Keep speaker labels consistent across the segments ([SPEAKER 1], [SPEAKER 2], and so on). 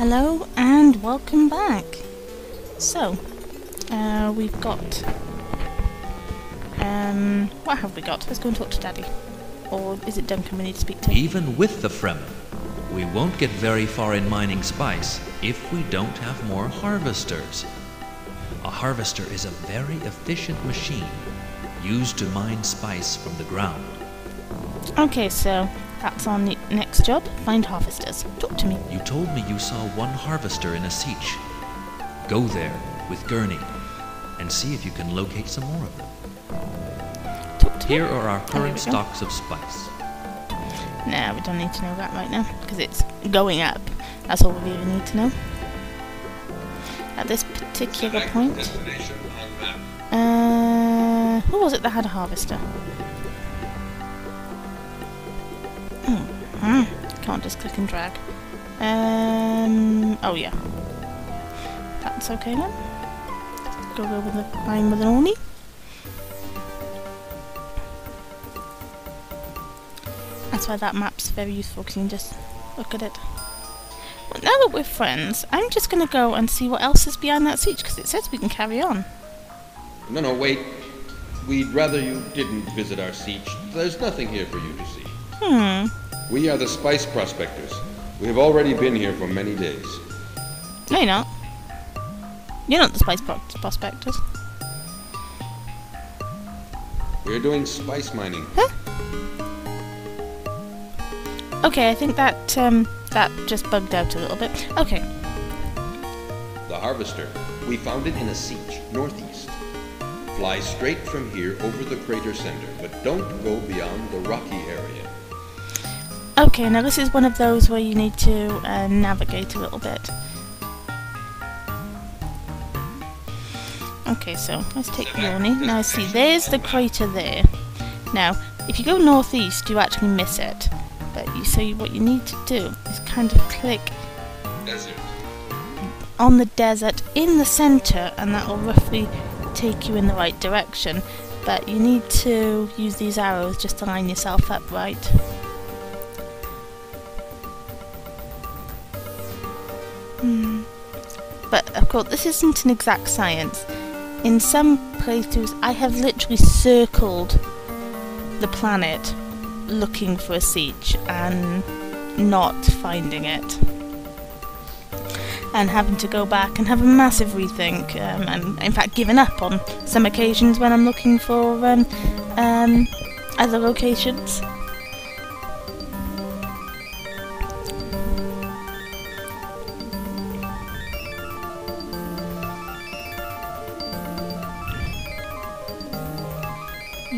[SPEAKER 1] Hello and welcome back. So, we've got, what have we got? Let's go and talk to Daddy. Or is it Duncan we need to speak to?
[SPEAKER 2] Even with the Fremen, we won't get very far in mining spice if we don't have more harvesters. A harvester is a very efficient machine used to mine spice from the ground.
[SPEAKER 1] Okay, so that's our next job. Find harvesters. Talk to me.
[SPEAKER 2] You told me you saw one harvester in a siege. Go there with Gurney and see if you can locate some more of them.
[SPEAKER 1] Talk to me.
[SPEAKER 2] Here are our current stocks of spice.
[SPEAKER 1] No, we don't need to know that right now, because it's going up. That's all we really need to know. At this particular point. Who was it that had a harvester? Can't just click and drag. Oh yeah. That's okay then. Go with the buying with an Orny. That's why that map's very useful, because you can just look at it. Well, now that we're friends, I'm just going to go and see what else is behind that siege, because it says we can carry on.
[SPEAKER 3] No, wait. We'd rather you didn't visit our siege. There's nothing here for you to see. We are the spice prospectors. We have already been here for many days.
[SPEAKER 1] No, you're not. You're not the spice prospectors.
[SPEAKER 3] We're doing spice mining.
[SPEAKER 1] Huh? Okay, I think that that just bugged out a little bit. Okay.
[SPEAKER 3] The harvester. We found it in a siege, northeast. Fly straight from here over the crater center, but don't go beyond the rocky area.
[SPEAKER 1] Okay, now this is one of those where you need to navigate a little bit. Okay, so let's take the Orny. Now see, there's the crater there. Now, if you go northeast, you actually miss it. But what you need to do is kind of click on the desert in the center, and that will roughly take you in the right direction. But you need to use these arrows just to line yourself up right. But of course, this isn't an exact science. In some playthroughs, I have literally circled the planet looking for a siege and not finding it, and having to go back and have a massive rethink, and in fact given up on some occasions when I'm looking for other locations.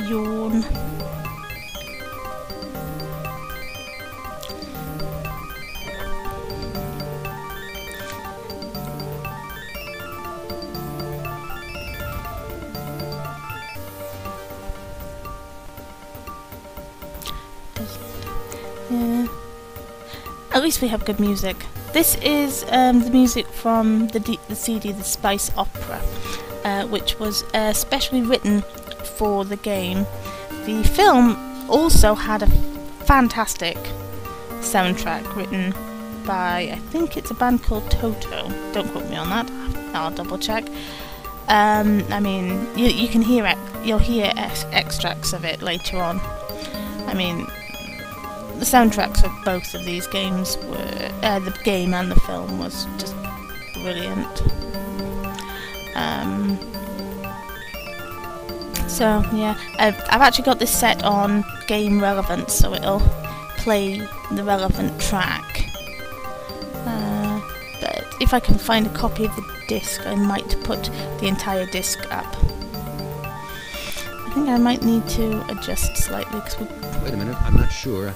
[SPEAKER 1] Yawn. Yeah. At least we have good music. This is the music from the CD, the Spice Opera, which was specially written for the game. The film also had a fantastic soundtrack written by, I think it's a band called Toto. Don't quote me on that. I'll double check. I mean, you can hear it. You'll hear extracts of it later on. I mean, the soundtracks of both of these games were the game and the film was just brilliant. So yeah, I've actually got this set on game relevance, so it'll play the relevant track. But if I can find a copy of the disc, I might put the entire disc up. I think I might need to adjust slightly because we...
[SPEAKER 4] Wait a minute, I'm not sure.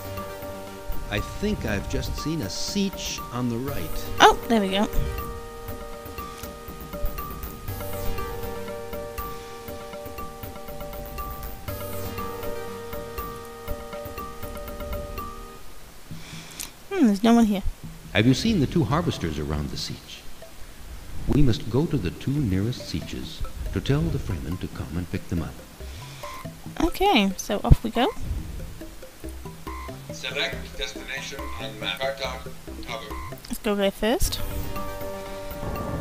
[SPEAKER 4] I think I've just seen a siege on the right.
[SPEAKER 1] Oh, there we go. There's no one here.
[SPEAKER 4] Have you seen the two harvesters around the siege? We must go to the two nearest sieges to tell the Fremen to come and pick them up.
[SPEAKER 1] Okay, so off we go.
[SPEAKER 3] Select destination on map. Cartog, toggle.
[SPEAKER 1] Let's go there first.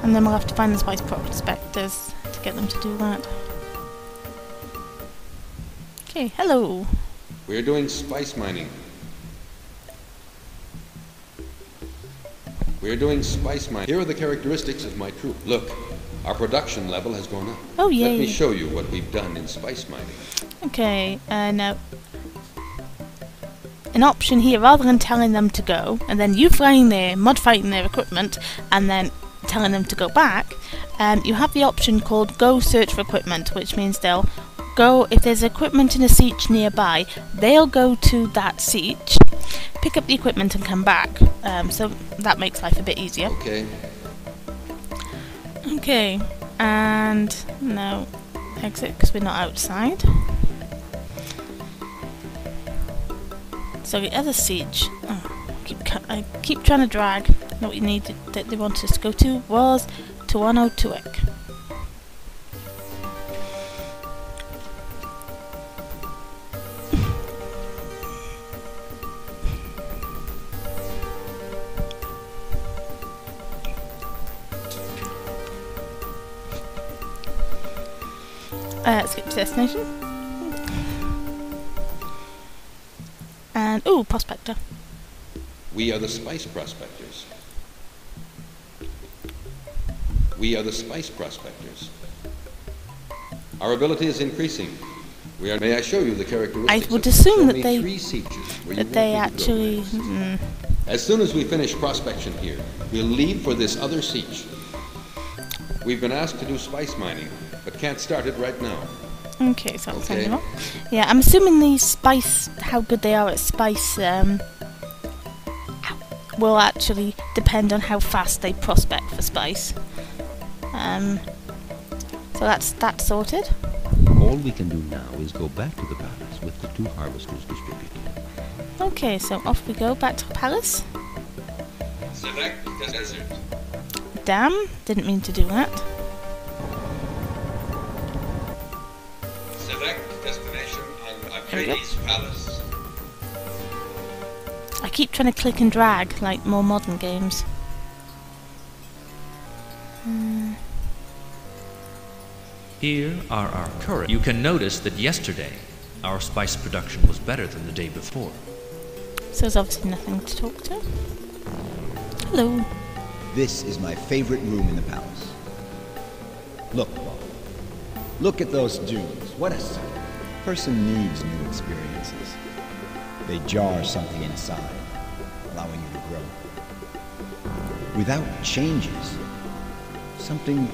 [SPEAKER 1] And then we'll have to find the spice prospectors to get them to do that. Okay, hello.
[SPEAKER 3] We're doing spice mining. We're doing spice mining. Here are the characteristics of my troop. Look, our production level has gone up.
[SPEAKER 1] Oh, yay.
[SPEAKER 3] Let me show you what we've done in spice mining.
[SPEAKER 1] Okay, now an option here, rather than telling them to go, and then you flying there, modifying their equipment, and then telling them to go back, you have the option called Go Search for Equipment, which means they'll go, if there's equipment in a siege nearby, they'll go to that siege, pick up the equipment and come back. So that makes life a bit easier.
[SPEAKER 3] Okay.
[SPEAKER 1] Okay, and now exit because we're not outside. So the other siege, I keep trying to drag. What you needed that they wanted us to go to was to 102ic. Skip to destination. And, ooh, prospector.
[SPEAKER 3] We are the spice prospectors. We are the spice prospectors. Our ability is increasing. We are. May I show you the characteristics?
[SPEAKER 1] I would assume that
[SPEAKER 3] Show me 3 sieges where you want me to go
[SPEAKER 1] actually.
[SPEAKER 3] next. As soon as we finish prospection here, we'll leave for this other siege. We've been asked to do spice mining, but can't start it right now.
[SPEAKER 1] Okay, so I'll send
[SPEAKER 3] Okay.
[SPEAKER 1] them up. Yeah, I'm assuming these spice, how good they are at spice, will actually depend on how fast they prospect for spice. So that's sorted.
[SPEAKER 4] All we can do now is go back to the palace with the 2 harvesters distributed.
[SPEAKER 1] Okay, so off we go back to the palace.
[SPEAKER 3] Select desert.
[SPEAKER 1] Damn, didn't mean to do that.
[SPEAKER 3] Select destination on
[SPEAKER 1] There we go.
[SPEAKER 3] Atreides Palace.
[SPEAKER 1] I keep trying to click and drag like more modern games.
[SPEAKER 2] Here are our current. You can notice that yesterday our spice production was better than the day before.
[SPEAKER 1] So there's obviously nothing to talk to. Hello.
[SPEAKER 5] This is my favorite room in the palace. Look, Paul. Look at those dunes. What a sight. A person needs new experiences. They jar something inside, allowing you to grow. Without changes, something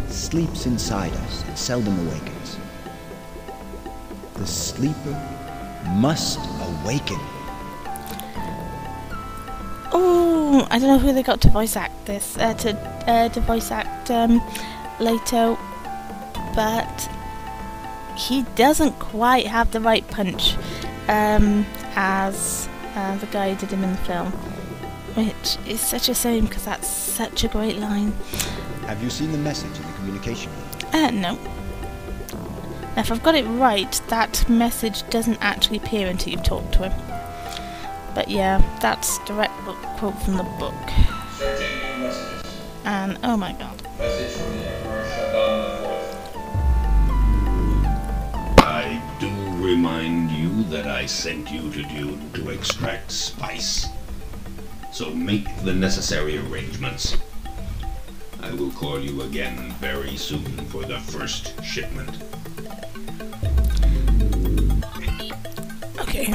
[SPEAKER 5] sleeps inside us and seldom awakens. The sleeper must awaken.
[SPEAKER 1] Oh, I don't know who they got to voice act this, to voice act Leto, but he doesn't quite have the right punch as the guy who did him in the film, which is such a shame because that's such a great line.
[SPEAKER 5] Have you seen the message in the communication room?
[SPEAKER 1] No. Now, if I've got it right, that message doesn't actually appear until you've talked to him. But yeah, that's direct quote from the book. And oh my god.
[SPEAKER 3] Message from the Emperor Shaddam
[SPEAKER 6] I do remind you that I sent you to Dune to extract spice. So make the necessary arrangements. I will call you again very soon for the first shipment.
[SPEAKER 1] Okay.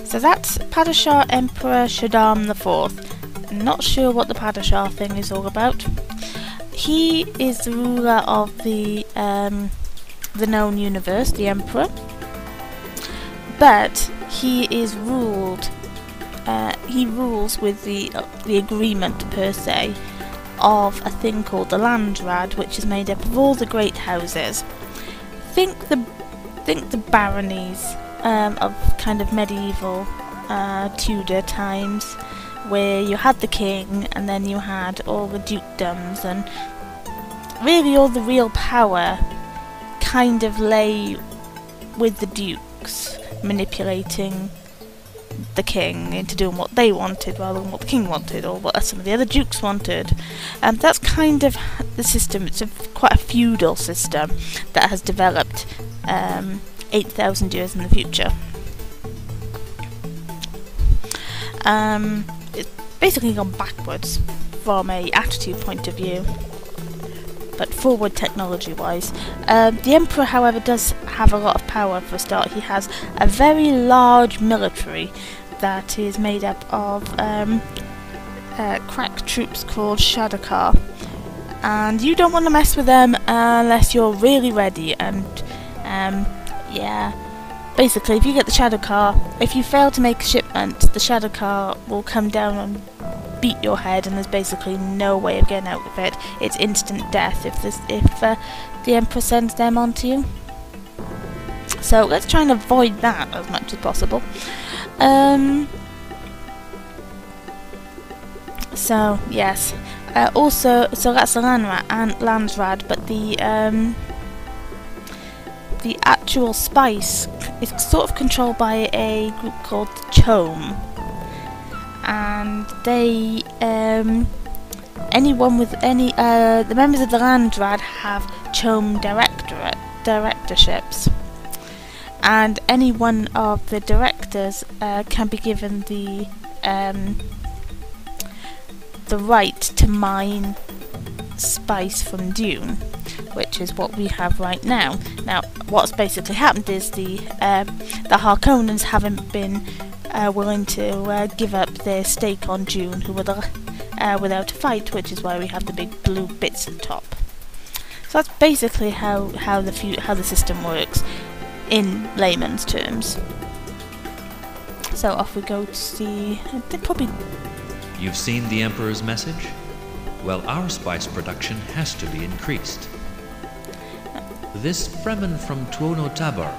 [SPEAKER 1] So that's Padishah Emperor Shaddam IV. I'm not sure what the Padishah thing is all about. He is the ruler of the known universe, the Emperor. But he is ruled. He rules with the agreement per se of a thing called the Landrad, which is made up of all the great houses. Think the baronies of kind of medieval Tudor times, where you had the king and then you had all the dukedoms, and really all the real power kind of lay with the dukes manipulating the king into doing what they wanted rather than what the king wanted, or what some of the other dukes wanted. That's kind of the system. It's quite a feudal system that has developed 8,000 years in the future. It's basically gone backwards from a attitude point of view, but forward technology-wise. The Emperor, however, does have a lot of power for a start. He has a very large military that is made up of crack troops called Shadokar, and you don't want to mess with them unless you're really ready. And yeah, basically, if you get the Shadokar, if you fail to make a shipment, the Shadokar will come down and beat your head, and there's basically no way of getting out of it. It's instant death if the Emperor sends them onto you. So let's try and avoid that as much as possible. So yes, also, so that's the Landsrad, but the actual spice is sort of controlled by a group called the Chome. And they, anyone with any, the members of the Landrad have Chome directorships, and any one of the directors can be given the right to mine spice from Dune, which is what we have right now. Now, what's basically happened is the Harkonnens haven't been willing to give up their stake on Dune, who were without a fight, which is why we have the big blue bits at the top. So that's basically how the system works in layman's terms. So off we go to see. They probably.
[SPEAKER 2] You've seen the Emperor's message? Well, our spice production has to be increased. This Fremen from Tuono Tabar,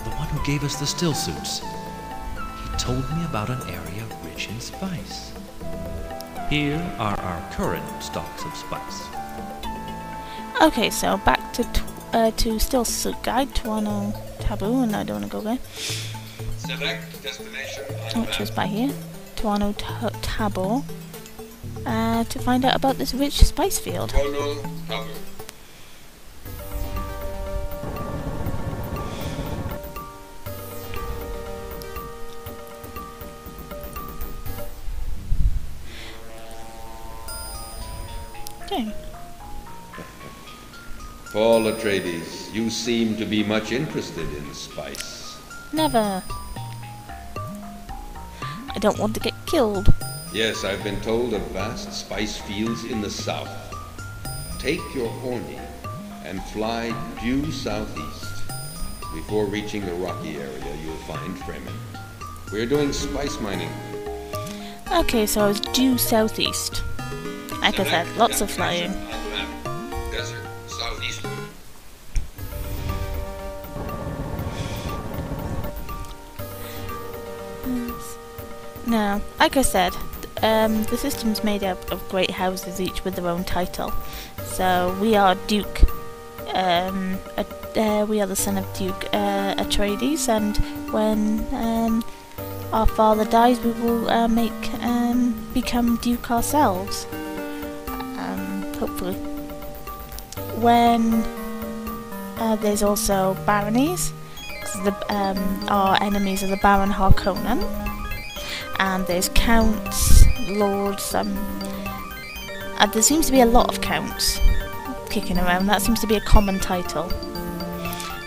[SPEAKER 2] the one who gave us the still suits, he told me about an area rich in spice. Here are our current stocks of spice.
[SPEAKER 1] Okay, so back to still suit guide, Tuono Taboo, and I don't want to go there.
[SPEAKER 3] Select destination.
[SPEAKER 1] Which was by here, Tuono Tabor, to find out about this rich spice field.
[SPEAKER 3] Tuono Taboo.
[SPEAKER 1] Okay.
[SPEAKER 3] Paul Atreides, you seem to be much interested in spice.
[SPEAKER 1] Never. I don't want to get killed.
[SPEAKER 3] Yes, I've been told of vast spice fields in the south. Take your Orni and fly due southeast. Before reaching the rocky area, you'll find Fremen. We're doing spice mining.
[SPEAKER 1] Okay, so I was due southeast. Like I said, lots of flying.
[SPEAKER 3] Desert southeast.
[SPEAKER 1] Now, like I said, the system's made up of great houses, each with their own title. So we are Duke. We are the son of Duke Atreides, and when our father dies, we will become Duke ourselves. Hopefully. When there's also baronies, our enemies are the Baron Harkonnen, and there's counts, lords. There seems to be a lot of counts kicking around. That seems to be a common title.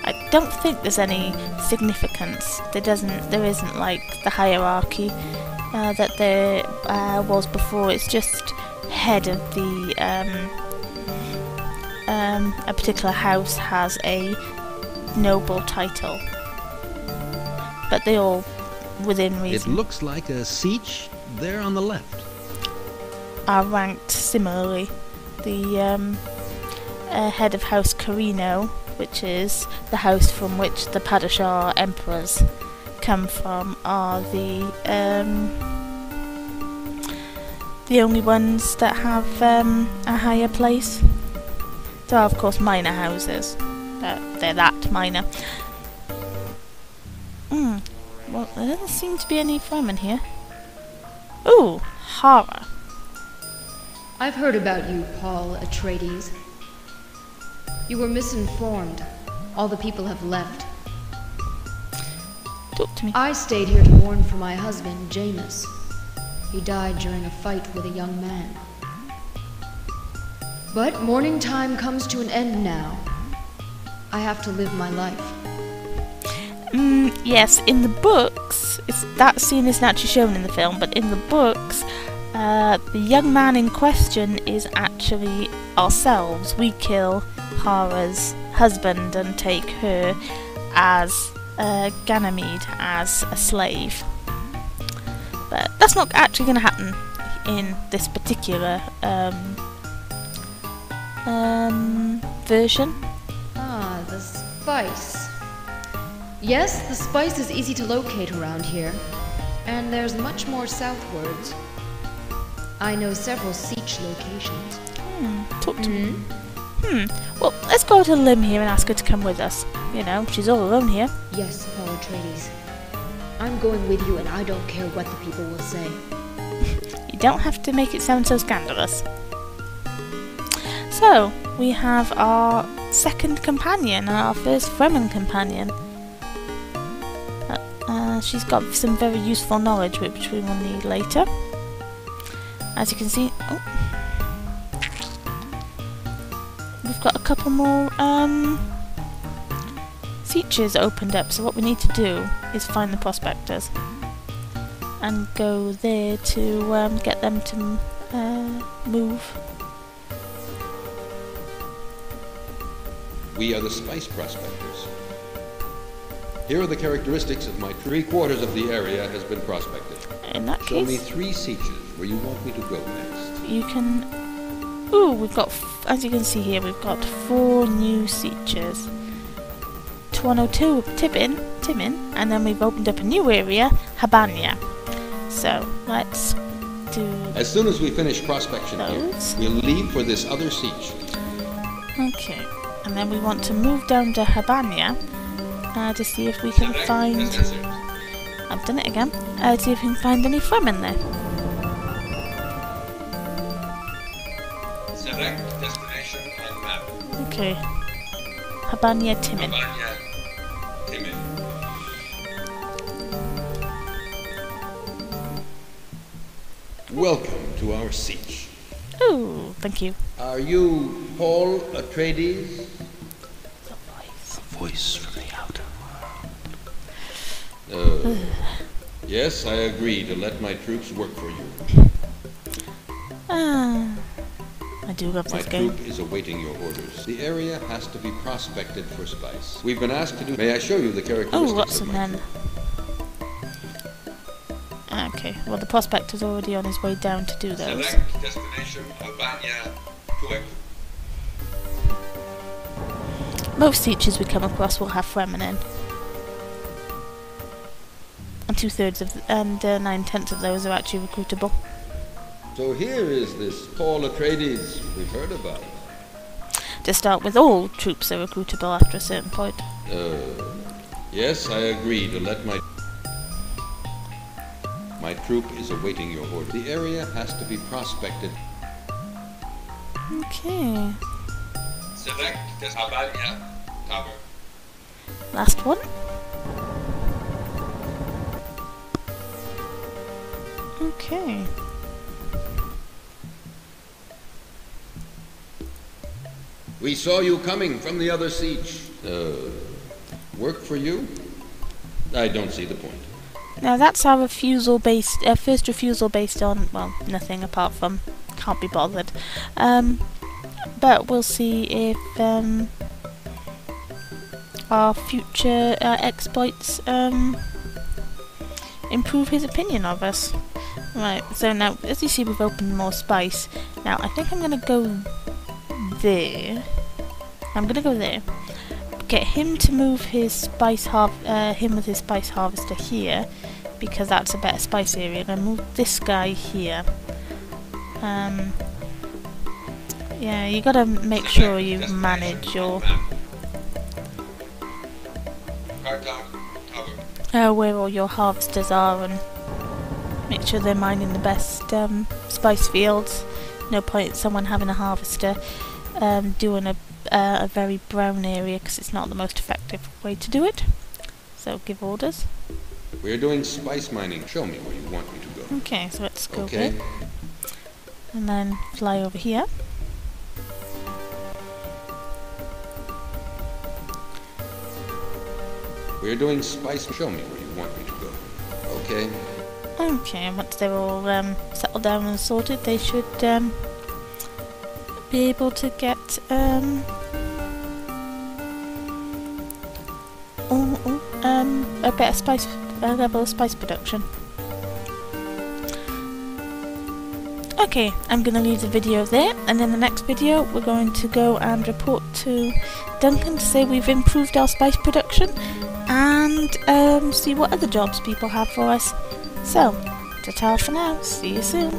[SPEAKER 1] I don't think there's any significance. There isn't like the hierarchy that there was before. It's just head of the a particular house has a noble title, but they all within reason.
[SPEAKER 4] It looks like a siege there on the left.
[SPEAKER 1] Are ranked similarly. The head of House Carino, which is the house from which the Padishah emperors come from, are the only ones that have a higher place. There are of course minor houses, but they're that minor. well, there doesn't seem to be any Fremen here. Ooh, horror.
[SPEAKER 7] I've heard about you, Paul Atreides. You were misinformed. All the people have left.
[SPEAKER 1] Talk to me.
[SPEAKER 7] I stayed here to mourn for my husband, Jameis. He died during a fight with a young man. But mourning time comes to an end now. I have to live my life.
[SPEAKER 1] Yes, in the books, that scene isn't actually shown in the film, but in the books, the young man in question is actually ourselves. We kill Hara's husband and take her as Ganymede as a slave. But that's not actually going to happen in this particular version.
[SPEAKER 7] Ah, the spice. Yes, the spice is easy to locate around here, and there's much more southwards. I know several siege locations.
[SPEAKER 1] Talk to me. Well, let's go to Lim here and ask her to come with us. You know, she's all alone here.
[SPEAKER 7] Yes, Paul Atreides. I'm going with you, and I don't care what the people will say.
[SPEAKER 1] You don't have to make it sound so scandalous. So, we have our second companion and our first Fremen companion. She's got some very useful knowledge which we will need later. As you can see, we've got a couple more features opened up, so what we need to do is find the prospectors and go there to get them to move.
[SPEAKER 3] We are the spice prospectors. Here are the characteristics of my 3/4 of the area has been prospected.
[SPEAKER 1] In that
[SPEAKER 3] Show me
[SPEAKER 1] case,
[SPEAKER 3] 3 sietches where you want me to go next.
[SPEAKER 1] you can... Ooh, we've got, as you can see here, we've got 4 new features. 102 Timin, and then we've opened up a new area, Habania. So, let's do
[SPEAKER 3] As soon as we finish prospection
[SPEAKER 1] those.
[SPEAKER 3] here, we'll leave for this other siege.
[SPEAKER 1] Okay, and then we want to move down to Habania to see if we can find... I've done it again. See if we can find any Fremen there.
[SPEAKER 3] Select destination on map.
[SPEAKER 1] Okay. Habania Timin.
[SPEAKER 3] Welcome to our siege.
[SPEAKER 1] Ooh, thank you.
[SPEAKER 3] Are you Paul Atreides?
[SPEAKER 1] The voice.
[SPEAKER 4] Voice from the outer
[SPEAKER 3] Yes, I agree to let my troops work for you.
[SPEAKER 1] I do love
[SPEAKER 3] My
[SPEAKER 1] this game.
[SPEAKER 3] troop is awaiting your orders. The area has to be prospected for spice. We've been asked to do... May I show you the characteristics
[SPEAKER 1] Oh, lots of
[SPEAKER 3] my
[SPEAKER 1] men.
[SPEAKER 3] troop?
[SPEAKER 1] Okay, well the prospector's already on his way down to do those.
[SPEAKER 3] Select destination Albania, Kuwait.
[SPEAKER 1] Most teachers we come across will have Fremen in. And 2/3 of, and 9/10 of those are actually recruitable.
[SPEAKER 3] So here is this Paul Atreides we've heard about.
[SPEAKER 1] To start with, all troops are recruitable after a certain point.
[SPEAKER 3] Yes, I agree to let my... My troop is awaiting your order. The area has to be prospected.
[SPEAKER 1] Okay.
[SPEAKER 3] Select Albania, cover.
[SPEAKER 1] Last one. Okay.
[SPEAKER 3] We saw you coming from the other siege. Work for you? I don't see the point.
[SPEAKER 1] Now that's our refusal based, first refusal based on, well, nothing apart from can't be bothered. But we'll see if our future exploits improve his opinion of us. Right, so now, as you see, we've opened more spice. Now, I think I'm going to go there. I'm going to go there. Get him to move his spice him with his spice harvester here, because that's a better spice area. I'm going to move this guy here. Yeah, you got to make sure you manage your... where all your harvesters are and make sure they're mining the best spice fields. No point in someone having a harvester doing a very brown area, because it's not the most effective way to do it. So give orders.
[SPEAKER 3] We're doing spice mining. Show me where you want me to go.
[SPEAKER 1] Okay, so let's go
[SPEAKER 3] Okay.
[SPEAKER 1] here. And then fly over here.
[SPEAKER 3] We're doing spice. Show me where you want me to go. Okay.
[SPEAKER 1] Okay, and once they're all settled down and sorted, they should be able to get a better spice level of spice production. Okay, I'm going to leave the video there, and in the next video we're going to go and report to Duncan to say we've improved our spice production and see what other jobs people have for us. So, ta-ta for now, see you soon.